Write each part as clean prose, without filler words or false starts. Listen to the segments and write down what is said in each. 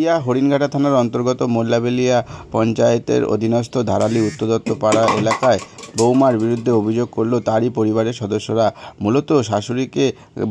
হরিণঘাটা থানার অন্তর্গত মোল্লাবেলিয়া পঞ্চায়েতের অধীনস্থ ধারালি উত্তর দত্তপাড়া এলাকায় বৌমার বিরুদ্ধে অভিযোগ করল তারই পরিবারের সদস্যরা। মূলত শাশুড়িকে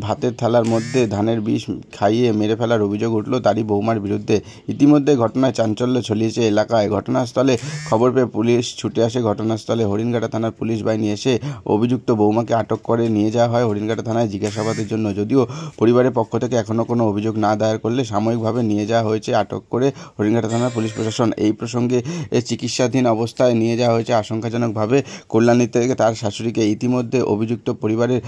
ভাতের থালার মধ্যে ধানের বিষ খাইয়ে মেরে ফেলার অভিযোগ উঠল তারই বৌমার বিরুদ্ধে। ইতিমধ্যে ঘটনায় চাঞ্চল্য ছড়িয়েছে এলাকায়। ঘটনাস্থলে খবর পেয়ে পুলিশ ছুটে আসে। ঘটনাস্থলে হরিণঘাটা থানার পুলিশ বাহিনী এসে অভিযুক্ত বৌমাকে আটক করে নিয়ে যাওয়া হয় হরিণঘাটা থানায় জিজ্ঞাসাবাদের জন্য। যদিও পরিবারের পক্ষ থেকে এখনও কোনো অভিযোগ না দায়ের করলে সাময়িকভাবে নিয়ে যাওয়া হয়েছে আটক করে হরিণঘাটা থানার পুলিশ প্রশাসন। এই প্রসঙ্গে চিকিৎসাধীন অবস্থায় নিয়ে যাওয়া হয়েছে আশঙ্কাজনকভাবে কল্যাণী থেকে তার শাশুড়িকে। ইতিমধ্যে অভিযুক্ত পরিবারের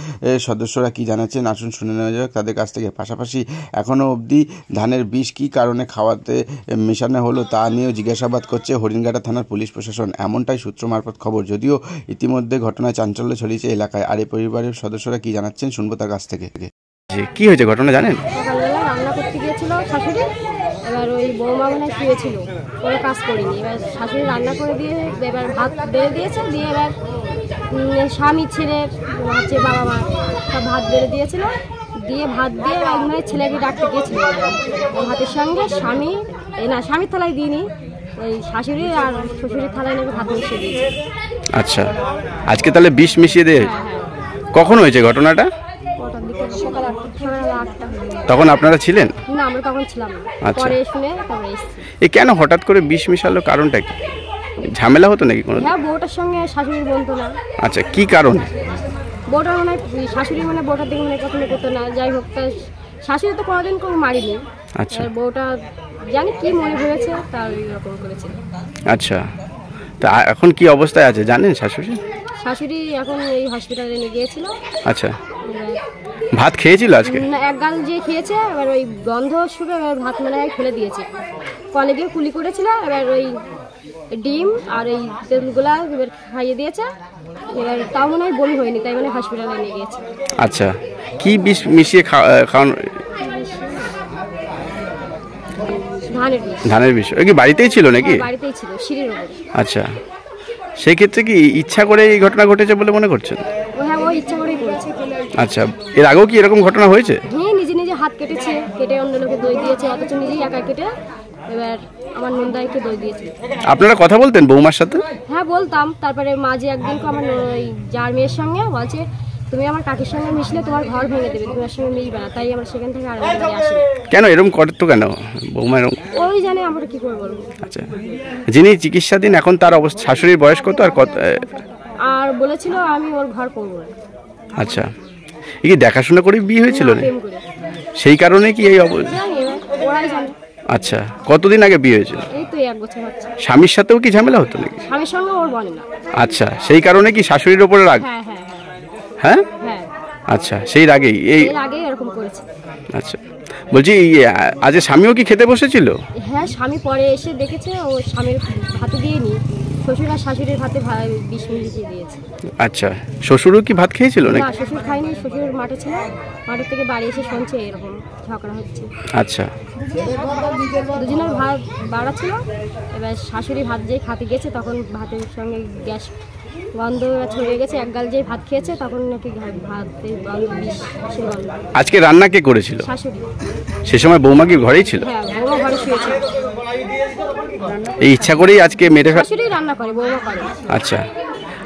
সদস্যরা কি জানাচ্ছেন আসুন শুনে নেওয়া যাক তাদের কাছ থেকে। পাশাপাশি এখনও অবধি ধানের বিষ কী কারণে খাওয়াতে মেশানো হলো তা নিয়েও জিজ্ঞাসাবাদ করছে হরিণঘাটা থানার পুলিশ প্রশাসন, এমনটাই সূত্র মারফত খবর। যদিও ইতিমধ্যে ঘটনায় চাঞ্চল্য ছড়িয়েছে এলাকায়। আর এই পরিবারের সদস্যরা কি জানাচ্ছেন শুনবো তার কাছ থেকে। কি হয়েছে ঘটনা জানেন? সকালবেলা রান্না করতে গিয়েছিল শাশুড়ি, এবার ওই বৌমা মানে শুয়েছিল, কোনো কাজ করিনি। এবার শাশুড়ি রান্না করে দিয়ে এবার ভাত বেড়ে দিয়েছে, দিয়ে এবার স্বামী ছেলের হচ্ছে বাবা মা সব ভাত বেড়ে দিয়েছিল, দিয়ে ভাত দিয়ে মানে ছেলেকে ডাকতে গিয়েছিল। ভাতের সঙ্গে স্বামীর থালায় দিইনি, ওই শাশুড়ি আর শ্বশুরের থালায় নাকি ভাত মিশিয়ে দিয়েছে। আচ্ছা, আজকে তাহলে বিষ মিশিয়ে দিয়ে কখন হয়েছে ঘটনাটা? সকাল 8টা। তখন আপনারা ছিলেন না? আমরা তখন ছিলাম না। আচ্ছা, পরে শুনে তারপরে এসেছি। কেন হঠাৎ করে বিষ মিশালো, কারণটা কি? ঝামেলা হতো নাকি কোনো? হ্যাঁ, বউটার সঙ্গে শাশুড়ির বলতো না। আচ্ছা, কি কারণ? বউটার মানে শাশুড়ি মানে বউটার দিকে মানে পছন্দ করতো না। যাই হোক, শাশুড়ি তো কোনোদিন কোনো মারিনি। আচ্ছা, বউটা জানি কি মনে হয়েছে তার এরকম করেছে। আচ্ছা, তা এখন কি অবস্থায় আছে জানেন শাশুড়ি? শাশুড়ি এখন এই হসপিটালে নিয়ে গিয়েছিল। আচ্ছা, ভাত খেয়েছিল আজকে? না, এক গাল যে খেয়েছে, এবার ওই গন্ধ শুকে এবার ভাত মনে হয় ফেলে দিয়েছে। কলে গিয়ে কুলি করেছিল, এবার ওই ডিম আর এই তেলগুলা এবার খাইয়ে দিয়েছে। এবার তাও মনে হয় বমি হয়নি, তাই মানে হসপিটালে নিয়ে গিয়েছে। আচ্ছা, কি বিষ মিশিয়ে খাওয়ানো? ধানের বিষ। ওই কি বাড়িতেই ছিল নাকি? বাড়িতেই ছিল, সিঁড়ির উপরে। আচ্ছা, সেই ক্ষেত্রে কি ইচ্ছা করে এই ঘটনা ঘটেছে বলে মনে করছেন? হ্যাঁ, ও ইচ্ছা করেই করেছে। আচ্ছা, এর আগেও কি এরকম ঘটনা হয়েছে? হ্যাঁ, নিজে নিজে হাত কেটেছে, কেটে অন্য লোকে দই দিয়েছে, অথচ নিজেই একা কেটে এবার আমার নন্দাইকে দই দিয়েছে। আপনারা কথা বলতেন বৌমার সাথে? হ্যাঁ, বলতাম। তারপরে মাঝে একদিন আমার ওই যার মেয়ের সঙ্গে বলছে, তুমি আমার কাকির সঙ্গে মিশলে তোমার ঘর ভেঙে দেবে, তুমি ওর সঙ্গে মিশবে না। তাই আমরা সেখান থেকে আর আসি। কেন এরকম করতো কেন বৌমা এরকম? ওই জানে, আমরা কি করে বলবো। আচ্ছা, যিনি চিকিৎসাধীন এখন তার অবস্থা, শাশুড়ির বয়স কত আর কত? আর বলেছিল আমি ওর ঘর করবো না। আচ্ছা, কি দেখাশোনা করে বিয়ে হয়েছিল না? সেই কারণে কি এই অবস্থা? ওরাই জানে। আচ্ছা, কতদিন আগে বিয়ে হয়েছিল? এই তো 1 বছর হচ্ছে। স্বামীর সাথেও কি ঝামেলা হতো নাকি? স্বামীর সঙ্গে ওর বলে না। আচ্ছা, সেই কারণে কি শাশুড়ির ওপরে রাগ? হ্যাঁ হ্যাঁ হ্যাঁ হ্যাঁ। আচ্ছা, সেই রাগেই আগেই এরকম করেছে। আচ্ছা, বলছি আজ স্বামীও কি খেতে বসেছিল? হ্যাঁ, স্বামী পরে এসে দেখেছে ও স্বামীর ভাতে দিয়েনি, শ্বশুর আর শাশুড়ির ভাতে বিষ মিশিয়ে দিয়েছে। আচ্ছা, শ্বশুরও কি ভাত খেয়েছিল নাকি? না, শ্বশুর খায়নি। শ্বশুর মাঠে ছিল, মাঠের থেকে বাড়ি এসে শুনছে এরকম ঝগড়া হচ্ছে। আচ্ছা, দুজনের ভাত বাড়া ছিল। এবার শাশুড়ি ভাত যেই খাতে গেছে তখন ভাতের সঙ্গে গ্যাস গন্ধ ছড়িয়ে গেছে। এক গাল যেই ভাত খেয়েছে তখন নাকি ভাতের গন্ধ, বিষের গন্ধ। আজকে রান্না কে করেছিল? শাশুড়ি। সে সময় বৌমা কি ঘরেই ছিল? হ্যাঁ, বৌমা ঘরে শুয়েছিল। এই ইচ্ছা করেই আজকে মেরে ফেলা? শাশুড়ি রান্না করে, বৌমা করে। আচ্ছা,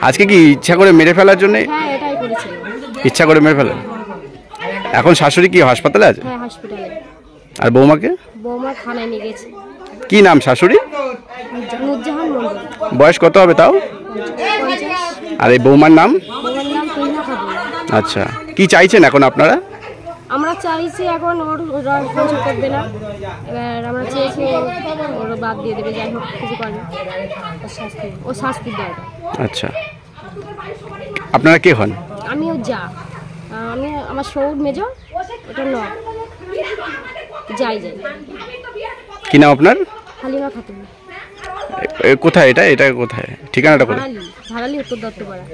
আজকে কি ইচ্ছা করে মেরে ফেলার জন্য? হ্যাঁ, এটাই করেছিল। ইচ্ছা করে মেরে ফেলেন। এখন শাশুড়ি কি হাসপাতালে আছে? হ্যাঁ, হসপিটালে। আর বৌমাকে? বৌমা থানায় নিয়ে গেছে। কি নাম শাশুড়ি? নুরজাহান মন্ডল। বয়স কত হবে তাও? 50। আর এই বৌমার নাম? বৌমার নাম তুহিনা খাতুন। আচ্ছা, কি চাইছেন এখন আপনারা? আমরা চাইছি এখন ওর সংসার করবে না। এবার আমরা চেয়েছি ওর বাদ দিয়ে দেবে, যাই হোক কিছু করে না। ও শাস্তির দরকার। আচ্ছা, আপনারা কে হন? আমি ওর যা, আমি আমার সৌর মেজো, ওটা নয় যাই। কি নাম আপনার? হালিমা খাতুন। কোথায় এটা কোথায় ঠিকানাটা কোথায়? ধারালি উত্তর দত্তপাড়া।